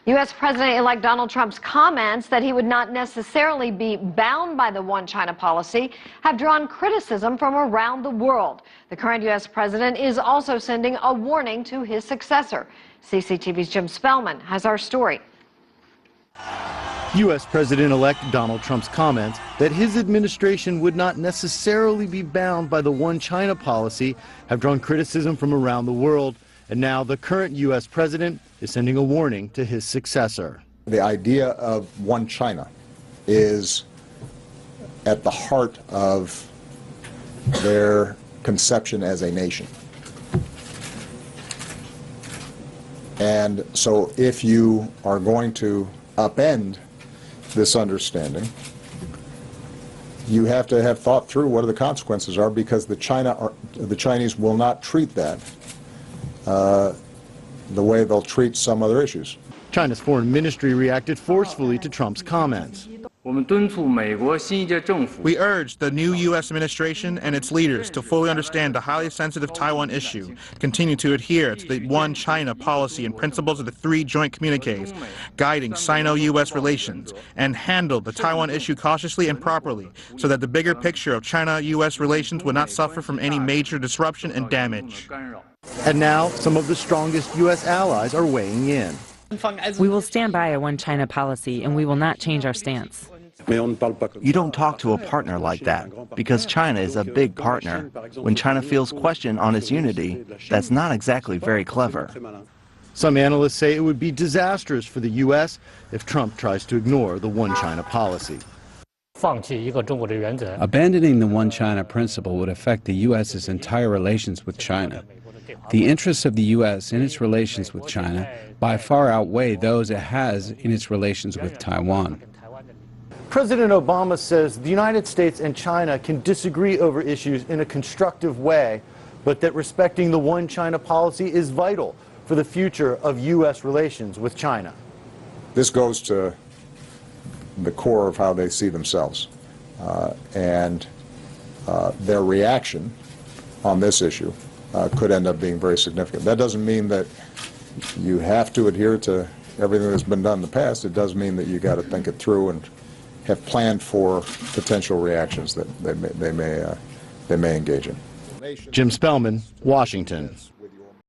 U.S. President-elect Donald Trump's comments that he would not necessarily be bound by the One China policy have drawn criticism from around the world. The current U.S. president is also sending a warning to his successor. CCTV's Jim Spellman has our story. U.S. President-elect Donald Trump's comments that his administration would not necessarily be bound by the One China policy have drawn criticism from around the world. And now the current U.S. president is sending a warning to his successor. The idea of One China is at the heart of their conception as a nation. And so if you are going to upend this understanding, you have to have thought through what the consequences are, because the Chinese will not treat that the way they'll treat some other issues. China's foreign ministry reacted forcefully to Trump's comments. We urge the new U.S. administration and its leaders to fully understand the highly sensitive Taiwan issue, continue to adhere to the One China policy and principles of the 3 joint communiques guiding Sino-U.S. relations, and handle the Taiwan issue cautiously and properly so that the bigger picture of China-U.S. relations would not suffer from any major disruption and damage. And now some of the strongest U.S. allies are weighing in. We will stand by a One China policy, and we will not change our stance. You don't talk to a partner like that, because China is a big partner. When China feels question on its unity, that's not exactly very clever. Some analysts say it would be disastrous for the U.S. if Trump tries to ignore the One China policy. Abandoning the One China principle would affect the U.S.'s entire relations with China. The interests of the U.S. in its relations with China by far outweigh those it has in its relations with Taiwan. President Obama says the United States and China can disagree over issues in a constructive way, but that respecting the One China policy is vital for the future of U.S. relations with China. This goes to the core of how they see themselves, and their reaction on this issue could end up being very significant. That doesn't mean that you have to adhere to everything that's been done in the past. It does mean that you got to think it through and have planned for potential reactions that they may engage in. Jim Spellman, Washington.